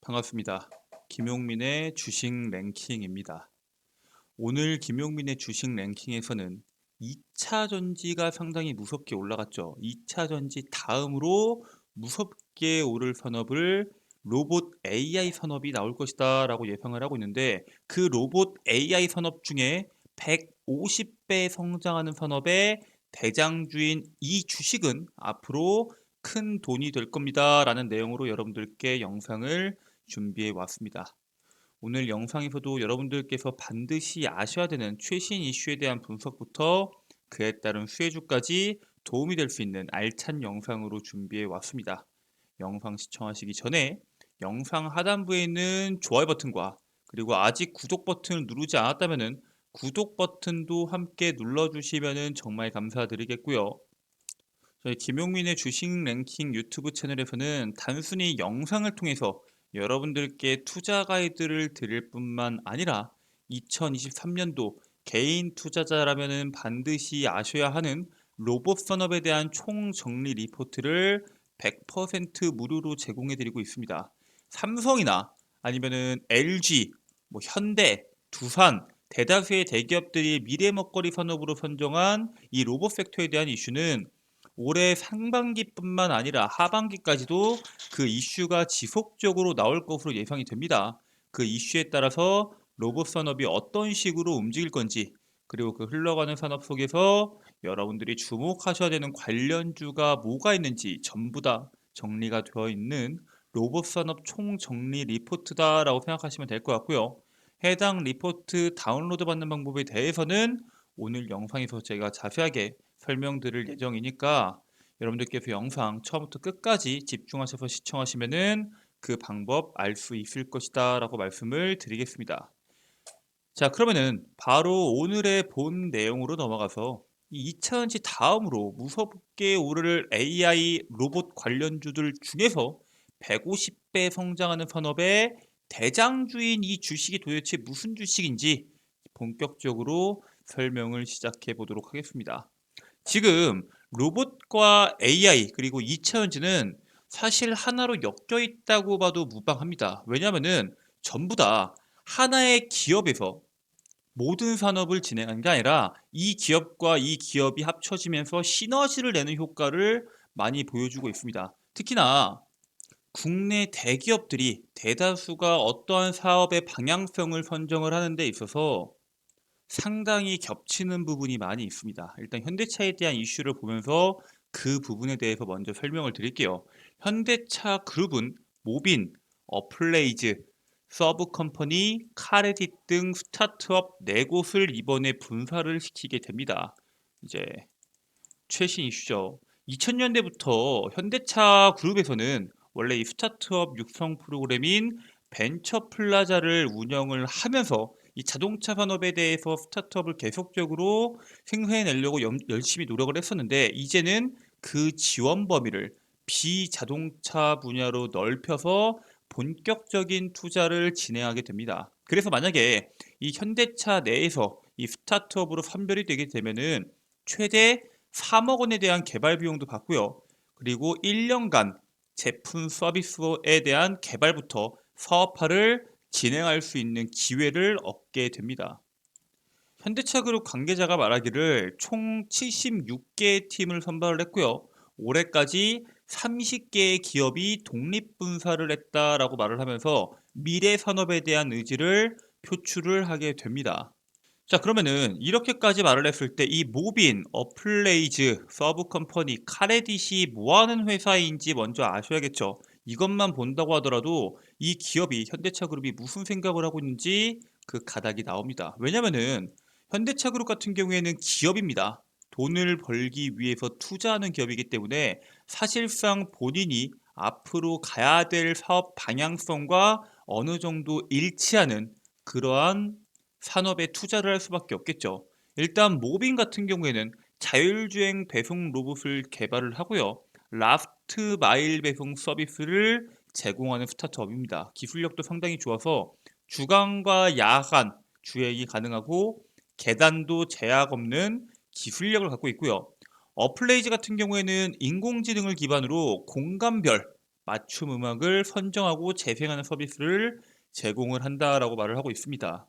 반갑습니다. 김용민의 주식 랭킹입니다. 오늘 김용민의 주식 랭킹에서는 2차 전지가 상당히 무섭게 올라갔죠. 2차 전지 다음으로 무섭게 오를 산업을 로봇 AI 산업이 나올 것이다 라고 예상을 하고 있는데, 그 로봇 AI 산업 중에 150배 성장하는 산업의 대장주인 이 주식은 앞으로 큰 돈이 될 겁니다 라는 내용으로 여러분들께 영상을 준비해 왔습니다. 오늘 영상에서도 여러분들께서 반드시 아셔야 되는 최신 이슈에 대한 분석부터 그에 따른 수혜주까지 도움이 될 수 있는 알찬 영상으로 준비해 왔습니다. 영상 시청하시기 전에 영상 하단부에 있는 좋아요 버튼과 그리고 아직 구독 버튼을 누르지 않았다면 구독 버튼도 함께 눌러주시면 정말 감사드리겠고요. 저희 김용민의 주식 랭킹 유튜브 채널에서는 단순히 영상을 통해서 여러분들께 투자 가이드를 드릴 뿐만 아니라 2023년도 개인 투자자라면 반드시 아셔야 하는 로봇 산업에 대한 총정리 리포트를 100% 무료로 제공해 드리고 있습니다. 삼성이나 아니면은 LG, 현대, 두산, 대다수의 대기업들이 미래 먹거리 산업으로 선정한 이 로봇 섹터에 대한 이슈는 올해 상반기뿐만 아니라 하반기까지도 그 이슈가 지속적으로 나올 것으로 예상이 됩니다. 그 이슈에 따라서 로봇 산업이 어떤 식으로 움직일 건지, 그리고 그 흘러가는 산업 속에서 여러분들이 주목하셔야 되는 관련주가 뭐가 있는지 전부 다 정리가 되어 있는 로봇 산업 총정리 리포트다라고 생각하시면 될 것 같고요. 해당 리포트 다운로드 받는 방법에 대해서는 오늘 영상에서 제가 자세하게 설명드릴 예정이니까 여러분들께서 영상 처음부터 끝까지 집중하셔서 시청하시면은 그 방법 알 수 있을 것이다 라고 말씀을 드리겠습니다. 자, 그러면은 바로 오늘의 본 내용으로 넘어가서 이 2차전지 다음으로 무섭게 오를 AI 로봇 관련주들 중에서 150배 성장하는 산업의 대장주인 이 주식이 도대체 무슨 주식인지 본격적으로 설명을 시작해 보도록 하겠습니다. 지금 로봇과 AI 그리고 2차전지는 사실 하나로 엮여 있다고 봐도 무방합니다. 왜냐하면은 전부 다 하나의 기업에서 모든 산업을 진행하는 게 아니라 이 기업과 이 기업이 합쳐지면서 시너지를 내는 효과를 많이 보여주고 있습니다. 특히나 국내 대기업들이 대다수가 어떠한 사업의 방향성을 선정을 하는 데 있어서 상당히 겹치는 부분이 많이 있습니다. 일단 현대차에 대한 이슈를 보면서 그 부분에 대해서 먼저 설명을 드릴게요. 현대차 그룹은 모빈, 어플레이즈, 서브컴퍼니, 카레딧 등 스타트업 4곳을 이번에 분사를 시키게 됩니다. 이제 최신 이슈죠. 2000년대부터 현대차 그룹에서는 원래 이 스타트업 육성 프로그램인 벤처 플라자를 운영을 하면서 이 자동차 산업에 대해서 스타트업을 계속적으로 생성해내려고 열심히 노력을 했었는데, 이제는 그 지원 범위를 비자동차 분야로 넓혀서 본격적인 투자를 진행하게 됩니다. 그래서 만약에 이 현대차 내에서 이 스타트업으로 선별이 되게 되면은 최대 3억 원에 대한 개발 비용도 받고요. 그리고 1년간 제품 서비스에 대한 개발부터 사업화를 진행할 수 있는 기회를 얻게 됩니다. 현대차그룹 관계자가 말하기를 총 76개의 팀을 선발을 했고요. 올해까지 30개의 기업이 독립분사를 했다라고 말을 하면서 미래 산업에 대한 의지를 표출을 하게 됩니다. 자, 그러면은 이렇게까지 말을 했을 때 이 모빈, 어플레이즈, 서브컴퍼니, 카레딧이 뭐하는 회사인지 먼저 아셔야겠죠. 이것만 본다고 하더라도 이 기업이 현대차그룹이 무슨 생각을 하고 있는지 그 가닥이 나옵니다. 왜냐면은 현대차그룹 같은 경우에는 기업입니다. 돈을 벌기 위해서 투자하는 기업이기 때문에 사실상 본인이 앞으로 가야 될 사업 방향성과 어느 정도 일치하는 그러한 산업에 투자를 할 수밖에 없겠죠. 일단 모빈 같은 경우에는 자율주행 배송 로봇을 개발을 하고요. 라스트 마일 배송 서비스를 제공하는 스타트업입니다. 기술력도 상당히 좋아서 주간과 야간 주행이 가능하고 계단도 제약 없는 기술력을 갖고 있고요. 어플레이즈 같은 경우에는 인공지능을 기반으로 공간별 맞춤 음악을 선정하고 재생하는 서비스를 제공을 한다라고 말을 하고 있습니다.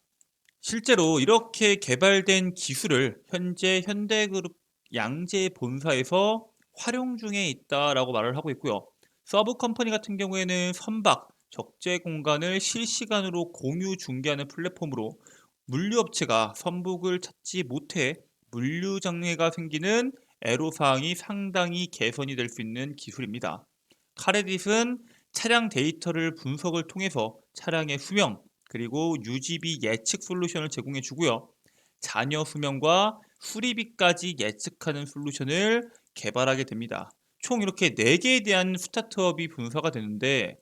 실제로 이렇게 개발된 기술을 현재 현대그룹 양재 본사에서 활용 중에 있다라고 말을 하고 있고요. 서브 컴퍼니 같은 경우에는 선박, 적재 공간을 실시간으로 공유 중개하는 플랫폼으로 물류업체가 선북을 찾지 못해 물류 장애가 생기는 애로사항이 상당히 개선이 될 수 있는 기술입니다. 카레딧은 차량 데이터를 분석을 통해서 차량의 수명, 그리고 유지비 예측 솔루션을 제공해 주고요. 잔여 수명과 수리비까지 예측하는 솔루션을 개발하게 됩니다. 총 이렇게 4개에 대한 스타트업이 분사가 되는데,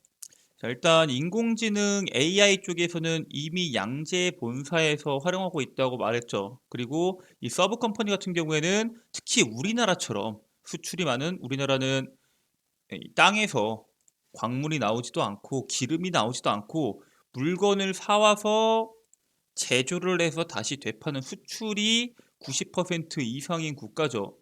자, 일단 인공지능 AI 쪽에서는 이미 양재 본사에서 활용하고 있다고 말했죠. 그리고 이 서브 컴퍼니 같은 경우에는 특히 우리나라처럼 수출이 많은 우리나라는 이 땅에서 광물이 나오지도 않고 기름이 나오지도 않고 물건을 사와서 제조를 해서 다시 되파는 수출이 90% 이상인 국가죠.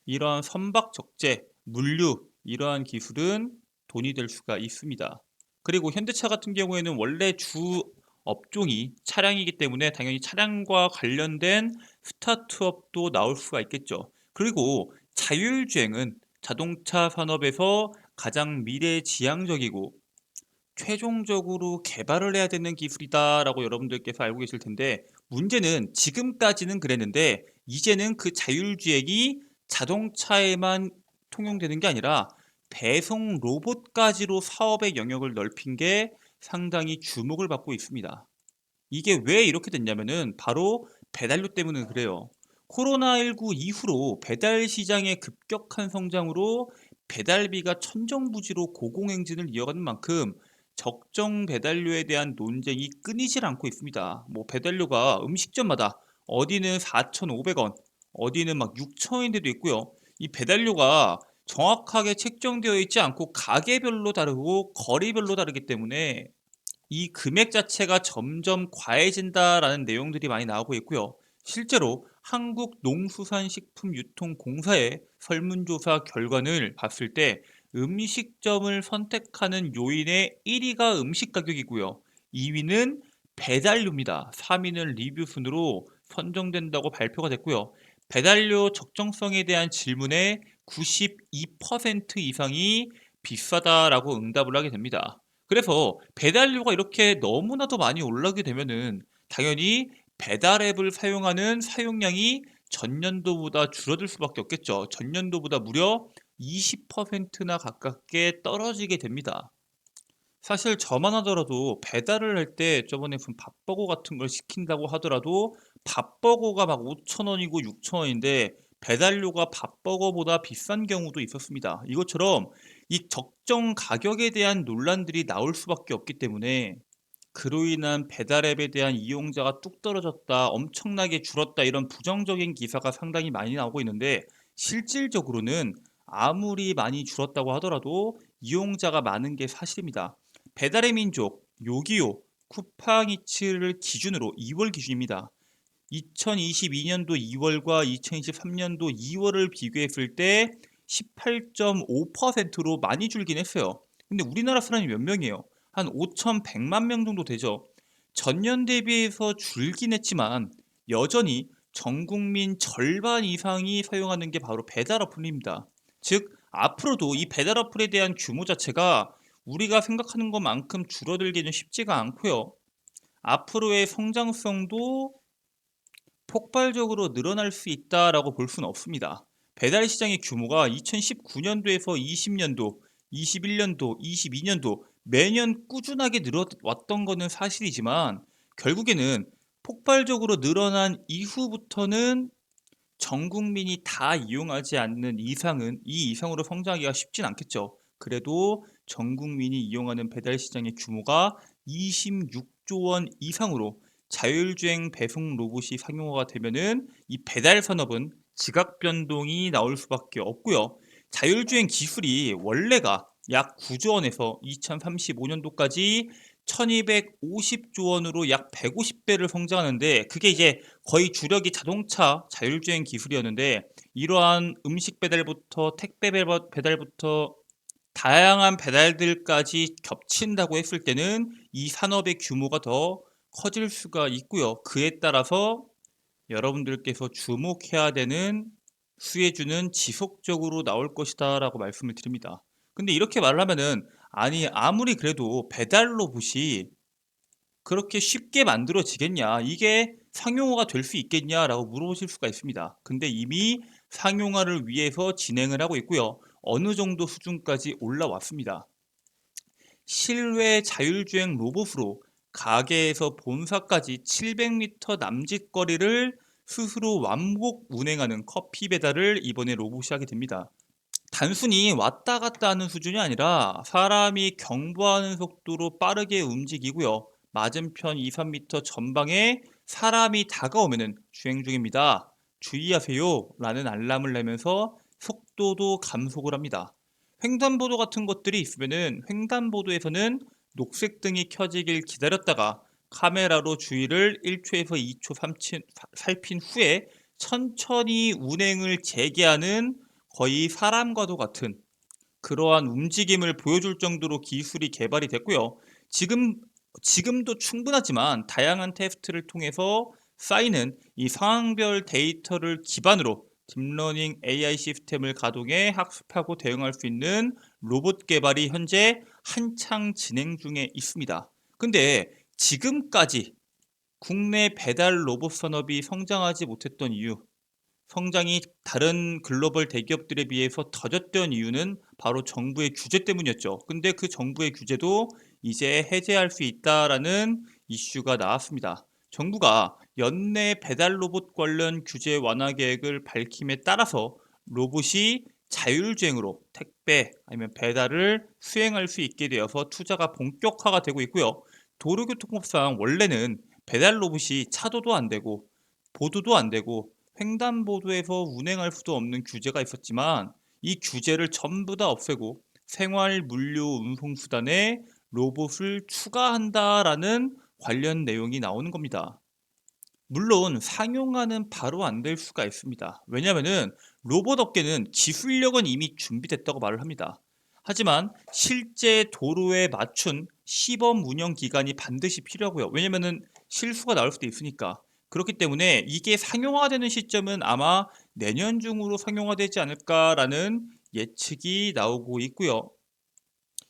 이러한 선박 적재, 물류 이러한 기술은 돈이 될 수가 있습니다. 그리고 현대차 같은 경우에는 원래 주 업종이 차량이기 때문에 당연히 차량과 관련된 스타트업도 나올 수가 있겠죠. 그리고 자율주행은 자동차 산업에서 가장 미래지향적이고 최종적으로 개발을 해야 되는 기술이다라고 여러분들께서 알고 계실 텐데, 문제는 지금까지는 그랬는데 이제는 그 자율주행이 자동차에만 통용되는 게 아니라 배송 로봇까지로 사업의 영역을 넓힌 게 상당히 주목을 받고 있습니다. 이게 왜 이렇게 됐냐면은 바로 배달료 때문에 그래요. 코로나19 이후로 배달 시장의 급격한 성장으로 배달비가 천정부지로 고공행진을 이어가는 만큼 적정 배달료에 대한 논쟁이 끊이질 않고 있습니다. 뭐 배달료가 음식점마다 어디는 4,500원, 어디는 막 6,000원인데도 있고요. 이 배달료가 정확하게 책정되어 있지 않고 가게별로 다르고 거리별로 다르기 때문에 이 금액 자체가 점점 과해진다라는 내용들이 많이 나오고 있고요. 실제로 한국농수산식품유통공사의 설문조사 결과를 봤을 때 음식점을 선택하는 요인의 1위가 음식 가격이고요. 2위는 배달료입니다. 3위는 리뷰 순으로 선정된다고 발표가 됐고요. 배달료 적정성에 대한 질문에 92% 이상이 비싸다라고 응답을 하게 됩니다. 그래서 배달료가 이렇게 너무나도 많이 올라가게 되면은 당연히 배달 앱을 사용하는 사용량이 전년도보다 줄어들 수밖에 없겠죠. 전년도보다 무려 20%나 가깝게 떨어지게 됩니다. 사실 저만 하더라도 배달을 할 때 저번에 무슨 밥버거 같은 걸 시킨다고 하더라도 밥버거가 막 5,000원이고 6,000원인데 배달료가 밥버거보다 비싼 경우도 있었습니다. 이것처럼 이 적정 가격에 대한 논란들이 나올 수밖에 없기 때문에 그로 인한 배달 앱에 대한 이용자가 뚝 떨어졌다, 엄청나게 줄었다 이런 부정적인 기사가 상당히 많이 나오고 있는데, 실질적으로는 아무리 많이 줄었다고 하더라도 이용자가 많은 게 사실입니다. 배달의 민족, 요기요, 쿠팡이츠를 기준으로 2월 기준입니다. 2022년도 2월과 2023년도 2월을 비교했을 때 18.5%로 많이 줄긴 했어요. 근데 우리나라 사람이 몇 명이에요? 한 5,100만 명 정도 되죠. 전년 대비해서 줄긴 했지만 여전히 전 국민 절반 이상이 사용하는 게 바로 배달 어플입니다. 즉, 앞으로도 이 배달 어플에 대한 규모 자체가 우리가 생각하는 것만큼 줄어들기는 쉽지가 않고요. 앞으로의 성장성도 폭발적으로 늘어날 수 있다라고 볼 수는 없습니다. 배달 시장의 규모가 2019년도에서 20년도, 21년도, 22년도 매년 꾸준하게 늘어왔던 것은 사실이지만 결국에는 폭발적으로 늘어난 이후부터는 전 국민이 다 이용하지 않는 이상은 이 이상으로 성장하기가 쉽진 않겠죠. 그래도 전 국민이 이용하는 배달 시장의 규모가 26조 원 이상으로 자율주행 배송 로봇이 상용화가 되면은 이 배달 산업은 지각 변동이 나올 수밖에 없고요. 자율주행 기술이 원래가 약 9조 원에서 2035년도까지 1250조 원으로 약 150배를 성장하는데, 그게 이제 거의 주력이 자동차 자율주행 기술이었는데, 이러한 음식 배달부터 택배 배달부터 다양한 배달들까지 겹친다고 했을 때는 이 산업의 규모가 더 커질 수가 있고요. 그에 따라서 여러분들께서 주목해야 되는 수혜주는 지속적으로 나올 것이다 라고 말씀을 드립니다. 근데 이렇게 말하면은 아니 아무리 그래도 배달 로봇이 그렇게 쉽게 만들어지겠냐, 이게 상용화가 될 수 있겠냐 라고 물어보실 수가 있습니다. 근데 이미 상용화를 위해서 진행을 하고 있고요. 어느 정도 수준까지 올라왔습니다. 실외 자율주행 로봇으로 가게에서 본사까지 700m 남짓 거리를 스스로 완복 운행하는 커피 배달을 이번에 로봇이 하게 됩니다. 단순히 왔다 갔다 하는 수준이 아니라 사람이 경보하는 속도로 빠르게 움직이고요. 맞은편 2, 3m 전방에 사람이 다가오면 주행 중입니다. 주의하세요 라는 알람을 내면서 속도도 감속을 합니다. 횡단보도 같은 것들이 있으면 횡단보도에서는 녹색등이 켜지길 기다렸다가 카메라로 주위를 1초에서 2초 살핀 후에 천천히 운행을 재개하는 거의 사람과도 같은 그러한 움직임을 보여줄 정도로 기술이 개발이 됐고요. 지금도 충분하지만 다양한 테스트를 통해서 쌓이는 이 상황별 데이터를 기반으로 딥러닝 AI 시스템을 가동해 학습하고 대응할 수 있는 로봇 개발이 현재 한창 진행 중에 있습니다. 근데 지금까지 국내 배달 로봇 산업이 성장하지 못했던 이유, 성장이 다른 글로벌 대기업들에 비해서 더뎠던 이유는 바로 정부의 규제 때문이었죠. 근데 그 정부의 규제도 이제 해제할 수 있다라는 이슈가 나왔습니다. 정부가 연내 배달 로봇 관련 규제 완화 계획을 밝힘에 따라서 로봇이 자율주행으로 택배 아니면 배달을 수행할 수 있게 되어서 투자가 본격화가 되고 있고요. 도로교통법상 원래는 배달 로봇이 차도도 안 되고 보도도 안 되고 횡단보도에서 운행할 수도 없는 규제가 있었지만 이 규제를 전부 다 없애고 생활 물류 운송 수단에 로봇을 추가한다라는 관련 내용이 나오는 겁니다. 물론 상용화는 바로 안 될 수가 있습니다. 왜냐하면 로봇 업계는 기술력은 이미 준비됐다고 말을 합니다. 하지만 실제 도로에 맞춘 시범 운영 기간이 반드시 필요하고요. 왜냐하면 실수가 나올 수도 있으니까. 그렇기 때문에 이게 상용화되는 시점은 아마 내년 중으로 상용화되지 않을까라는 예측이 나오고 있고요.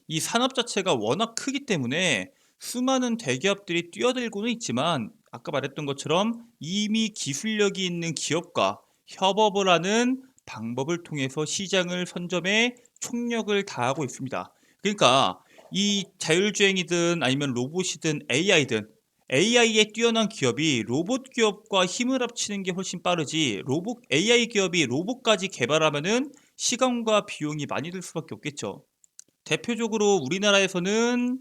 이 산업 자체가 워낙 크기 때문에 수많은 대기업들이 뛰어들고는 있지만 아까 말했던 것처럼 이미 기술력이 있는 기업과 협업을 하는 방법을 통해서 시장을 선점해 총력을 다하고 있습니다. 그러니까 이 자율주행이든 아니면 로봇이든 AI든 AI에 뛰어난 기업이 로봇 기업과 힘을 합치는 게 훨씬 빠르지, 로봇 AI 기업이 로봇까지 개발하면은 시간과 비용이 많이 들 수밖에 없겠죠. 대표적으로 우리나라에서는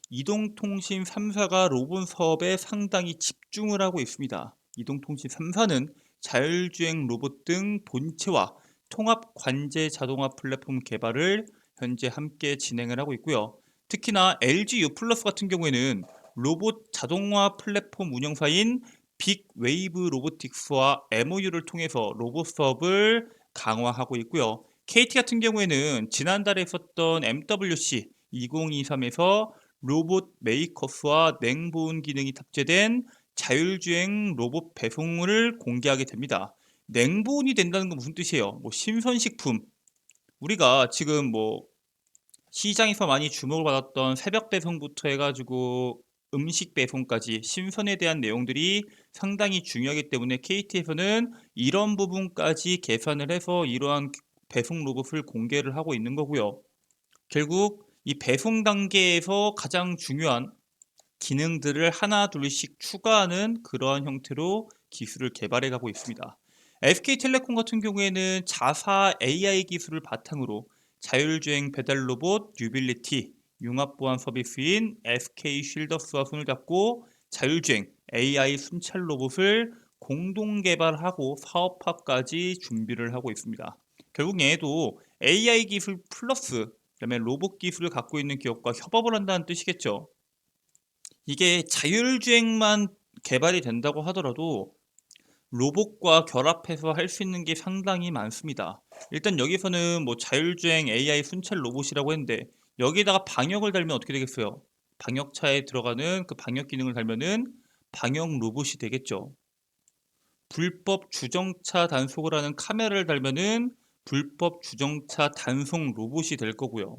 이동통신 3사가 로봇 사업에 상당히 집중을 하고 있습니다. 이동통신 3사는 자율주행 로봇 등 본체와 통합 관제 자동화 플랫폼 개발을 현재 함께 진행을 하고 있고요. 특히나 LG U 플러스 같은 경우에는 로봇 자동화 플랫폼 운영사인 빅웨이브 로보틱스와 MOU를 통해서 로봇 사업을 강화하고 있고요. KT 같은 경우에는 지난달에 있었던 MWC 2023에서 로봇 메이커스와 냉보온 기능이 탑재된 자율주행 로봇 배송을 공개하게 됩니다. 냉보온이 된다는 건 무슨 뜻이에요? 뭐 신선식품, 우리가 지금 뭐 시장에서 많이 주목을 받았던 새벽 배송부터 해가지고 음식 배송까지 신선에 대한 내용들이 상당히 중요하기 때문에 KT에서는 이런 부분까지 계산을 해서 이러한 배송 로봇을 공개를 하고 있는 거고요. 결국 이 배송 단계에서 가장 중요한 기능들을 하나 둘씩 추가하는 그러한 형태로 기술을 개발해 가고 있습니다. SK텔레콤 같은 경우에는 자사 AI 기술을 바탕으로 자율주행 배달 로봇 유빌리티 융합보안 서비스인 SK 쉴더스와 손을 잡고 자율주행 AI 순찰 로봇을 공동 개발하고 사업화까지 준비를 하고 있습니다. 결국 얘도 AI 기술 플러스 그다음에 로봇 기술을 갖고 있는 기업과 협업을 한다는 뜻이겠죠. 이게 자율주행만 개발이 된다고 하더라도 로봇과 결합해서 할 수 있는 게 상당히 많습니다. 일단 여기서는 뭐 자율주행 AI 순찰 로봇이라고 했는데 여기에다가 방역을 달면 어떻게 되겠어요? 방역차에 들어가는 그 방역 기능을 달면은 방역 로봇이 되겠죠. 불법 주정차 단속을 하는 카메라를 달면은 불법 주정차 단속 로봇이 될 거고요.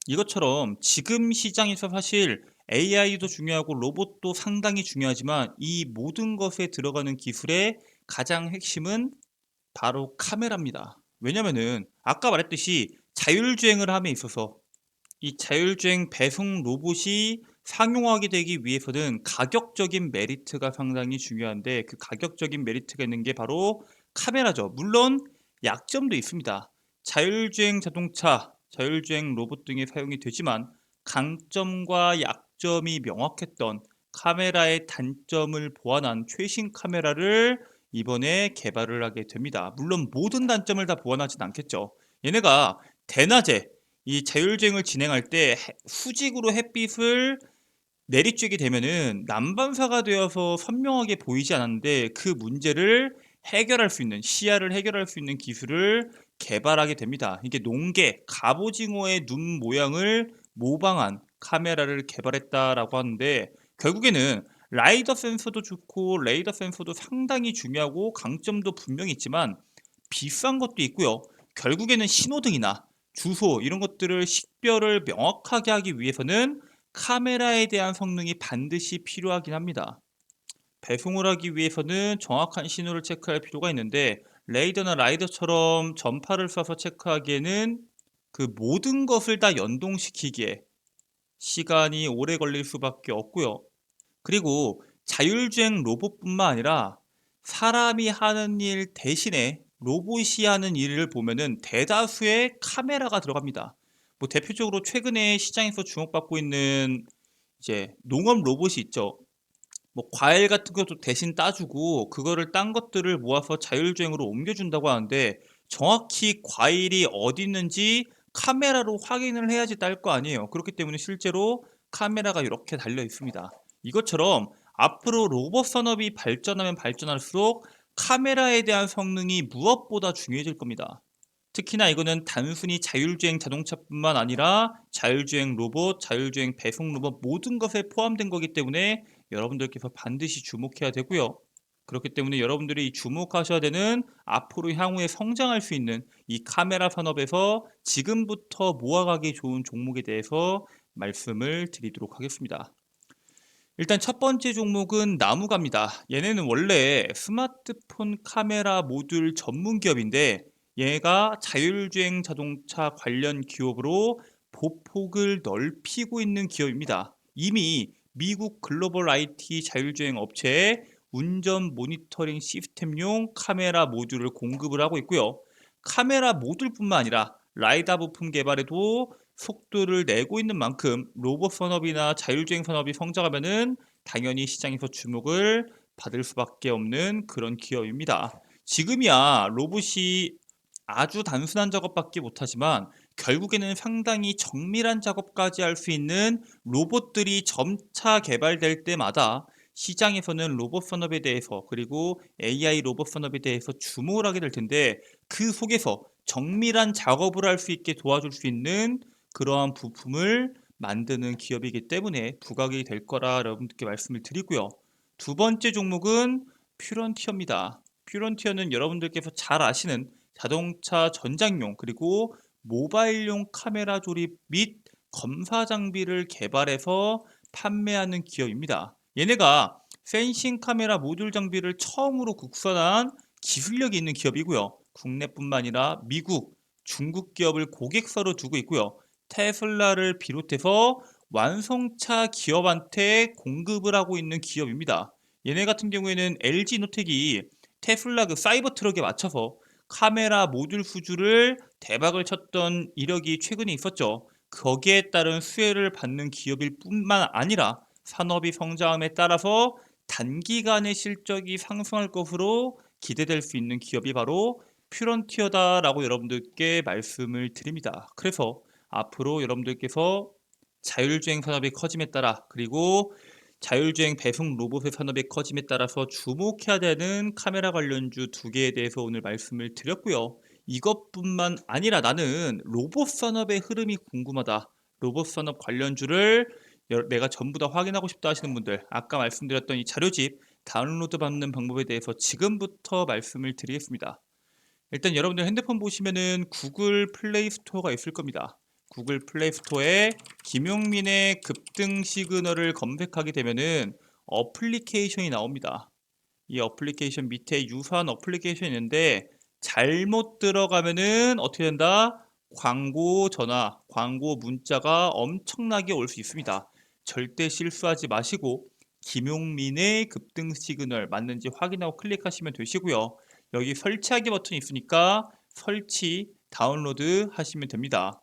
이것처럼 지금 시장에서 사실 AI도 중요하고 로봇도 상당히 중요하지만 이 모든 것에 들어가는 기술의 가장 핵심은 바로 카메라입니다. 왜냐면은 아까 말했듯이 자율주행을 함에 있어서 이 자율주행 배송 로봇이 상용화하게 되기 위해서는 가격적인 메리트가 상당히 중요한데 그 가격적인 메리트가 있는 게 바로 카메라죠. 물론 약점도 있습니다. 자율주행 자동차, 자율주행 로봇 등에 사용이 되지만 강점과 약점이 명확했던 카메라의 단점을 보완한 최신 카메라를 이번에 개발을 하게 됩니다. 물론 모든 단점을 다 보완하진 않겠죠. 얘네가 대낮에 이 자율주행을 진행할 때 수직으로 햇빛을 내리쬐게 되면은 난방사가 되어서 선명하게 보이지 않았는데 그 문제를 해결할 수 있는 시야를 해결할 수 있는 기술을 개발하게 됩니다. 이게 농개, 갑오징어의 눈 모양을 모방한 카메라를 개발했다라고 하는데 결국에는 라이더 센서도 좋고 레이더 센서도 상당히 중요하고 강점도 분명히 있지만 비싼 것도 있고요. 결국에는 신호등이나 주소 이런 것들을 식별을 명확하게 하기 위해서는 카메라에 대한 성능이 반드시 필요하긴 합니다. 배송을 하기 위해서는 정확한 신호를 체크할 필요가 있는데 레이더나 라이더처럼 전파를 쏴서 체크하기에는 그 모든 것을 다 연동시키기에 시간이 오래 걸릴 수밖에 없고요. 그리고 자율주행 로봇뿐만 아니라 사람이 하는 일 대신에 로봇이 하는 일을 보면은 대다수의 카메라가 들어갑니다. 뭐 대표적으로 최근에 시장에서 주목받고 있는 이제 농업 로봇이 있죠. 뭐 과일 같은 것도 대신 따주고 그거를 딴 것들을 모아서 자율주행으로 옮겨준다고 하는데 정확히 과일이 어디 있는지 카메라로 확인을 해야지 딸 거 아니에요. 그렇기 때문에 실제로 카메라가 이렇게 달려 있습니다. 이것처럼 앞으로 로봇 산업이 발전하면 발전할수록 카메라에 대한 성능이 무엇보다 중요해질 겁니다. 특히나 이거는 단순히 자율주행 자동차뿐만 아니라 자율주행 로봇, 자율주행 배송 로봇 모든 것에 포함된 거기 때문에 여러분들께서 반드시 주목해야 되고요. 그렇기 때문에 여러분들이 주목하셔야 되는 앞으로 향후에 성장할 수 있는 이 카메라 산업에서 지금부터 모아가기 좋은 종목에 대해서 말씀을 드리도록 하겠습니다. 일단 첫 번째 종목은 나무가입니다. 얘네는 원래 스마트폰 카메라 모듈 전문 기업인데 얘가 자율주행 자동차 관련 기업으로 보폭을 넓히고 있는 기업입니다. 이미 미국 글로벌 IT 자율주행 업체에 운전 모니터링 시스템용 카메라 모듈을 공급을 하고 있고요. 카메라 모듈뿐만 아니라 라이다 부품 개발에도 속도를 내고 있는 만큼 로봇 산업이나 자율주행 산업이 성장하면은 당연히 시장에서 주목을 받을 수밖에 없는 그런 기업입니다. 지금이야 로봇이 아주 단순한 작업밖에 못하지만 결국에는 상당히 정밀한 작업까지 할 수 있는 로봇들이 점차 개발될 때마다 시장에서는 로봇 산업에 대해서 그리고 AI 로봇 산업에 대해서 주목을 하게 될 텐데 그 속에서 정밀한 작업을 할 수 있게 도와줄 수 있는 그러한 부품을 만드는 기업이기 때문에 부각이 될 거라 여러분들께 말씀을 드리고요. 두 번째 종목은 퓨런티어입니다. 퓨런티어는 여러분들께서 잘 아시는 자동차 전장용 그리고 모바일용 카메라 조립 및 검사 장비를 개발해서 판매하는 기업입니다. 얘네가 센싱 카메라 모듈 장비를 처음으로 국산한 기술력이 있는 기업이고요. 국내뿐만 아니라 미국, 중국 기업을 고객사로 두고 있고요. 테슬라를 비롯해서 완성차 기업한테 공급을 하고 있는 기업입니다. 얘네 같은 경우에는 LG 노텍이 테슬라 그 사이버 트럭에 맞춰서 카메라 모듈 수주를 대박을 쳤던 이력이 최근에 있었죠. 거기에 따른 수혜를 받는 기업일 뿐만 아니라 산업이 성장함에 따라서 단기간에 실적이 상승할 것으로 기대될 수 있는 기업이 바로 퓨런티어다라고 여러분들께 말씀을 드립니다. 그래서 앞으로 여러분들께서 자율주행 산업의 커짐에 따라 그리고 자율주행 배송 로봇의 산업의 커짐에 따라서 주목해야 되는 카메라 관련주 두 개에 대해서 오늘 말씀을 드렸고요. 이것뿐만 아니라 나는 로봇 산업의 흐름이 궁금하다. 로봇 산업 관련주를 내가 전부 다 확인하고 싶다 하시는 분들, 아까 말씀드렸던 이 자료집 다운로드 받는 방법에 대해서 지금부터 말씀을 드리겠습니다. 일단 여러분들 핸드폰 보시면은 구글 플레이 스토어가 있을 겁니다. 구글 플레이 스토어에 김용민의 급등 시그널을 검색하게 되면은 어플리케이션이 나옵니다. 이 어플리케이션 밑에 유사한 어플리케이션이 있는데 잘못 들어가면은 어떻게 된다? 광고 전화, 광고 문자가 엄청나게 올 수 있습니다. 절대 실수하지 마시고 김용민의 급등 시그널 맞는지 확인하고 클릭하시면 되시고요. 여기 설치하기 버튼이 있으니까 설치, 다운로드 하시면 됩니다.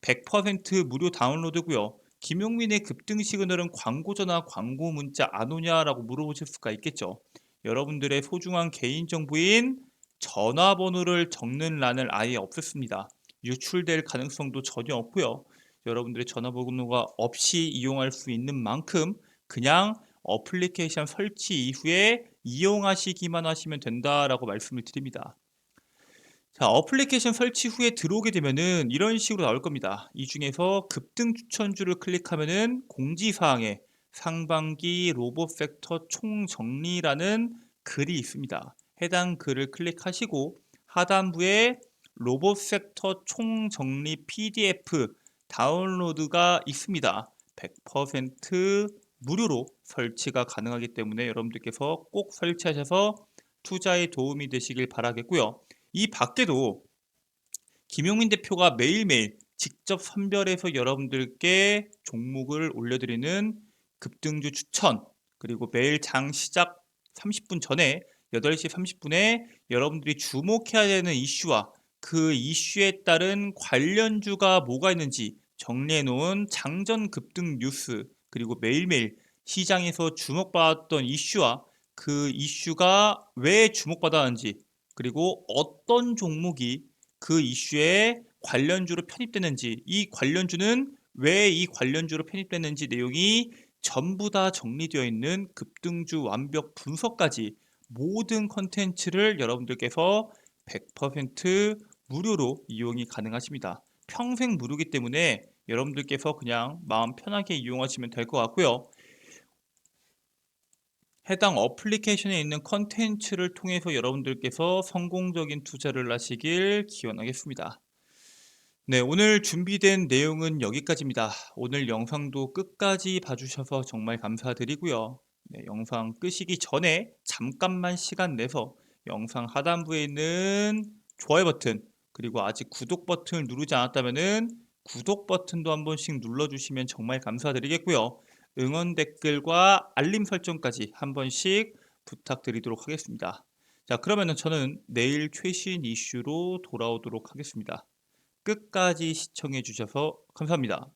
100% 무료 다운로드고요. 김용민의 급등 시그널은 광고 전화, 광고 문자 안 오냐라고 물어보실 수가 있겠죠. 여러분들의 소중한 개인정보인 전화번호를 적는 란을 아예 없앴습니다. 유출될 가능성도 전혀 없고요. 여러분들의 전화번호가 없이 이용할 수 있는 만큼 그냥 어플리케이션 설치 이후에 이용하시기만 하시면 된다라고 말씀을 드립니다. 자, 어플리케이션 설치 후에 들어오게 되면은 이런 식으로 나올 겁니다. 이 중에서 급등 추천주를 클릭하면은 공지사항에 상반기 로봇 섹터 총정리라는 글이 있습니다. 해당 글을 클릭하시고 하단부에 로봇 섹터 총정리 PDF 다운로드가 있습니다. 100% 무료로 설치가 가능하기 때문에 여러분들께서 꼭 설치하셔서 투자에 도움이 되시길 바라겠고요. 이 밖에도 김용민 대표가 매일매일 직접 선별해서 여러분들께 종목을 올려드리는 급등주 추천, 그리고 매일 장 시작 30분 전에 8시 30분에 여러분들이 주목해야 되는 이슈와 그 이슈에 따른 관련주가 뭐가 있는지 정리해 놓은 장전 급등 뉴스, 그리고 매일매일 시장에서 주목받았던 이슈와 그 이슈가 왜 주목받았는지, 그리고 어떤 종목이 그 이슈에 관련주로 편입되는지, 이 관련주는 왜 이 관련주로 편입되는지 내용이 전부 다 정리되어 있는 급등주 완벽 분석까지 모든 컨텐츠를 여러분들께서 100% 무료로 이용이 가능하십니다. 평생 무료이기 때문에 여러분들께서 그냥 마음 편하게 이용하시면 될 것 같고요. 해당 어플리케이션에 있는 컨텐츠를 통해서 여러분들께서 성공적인 투자를 하시길 기원하겠습니다. 네, 오늘 준비된 내용은 여기까지입니다. 오늘 영상도 끝까지 봐주셔서 정말 감사드리고요. 네, 영상 끄시기 전에 잠깐만 시간 내서 영상 하단부에 있는 좋아요 버튼, 그리고 아직 구독 버튼을 누르지 않았다면 구독 버튼도 한 번씩 눌러주시면 정말 감사드리겠고요. 응원 댓글과 알림 설정까지 한 번씩 부탁드리도록 하겠습니다. 자, 그러면은 저는 내일 최신 이슈로 돌아오도록 하겠습니다. 끝까지 시청해 주셔서 감사합니다.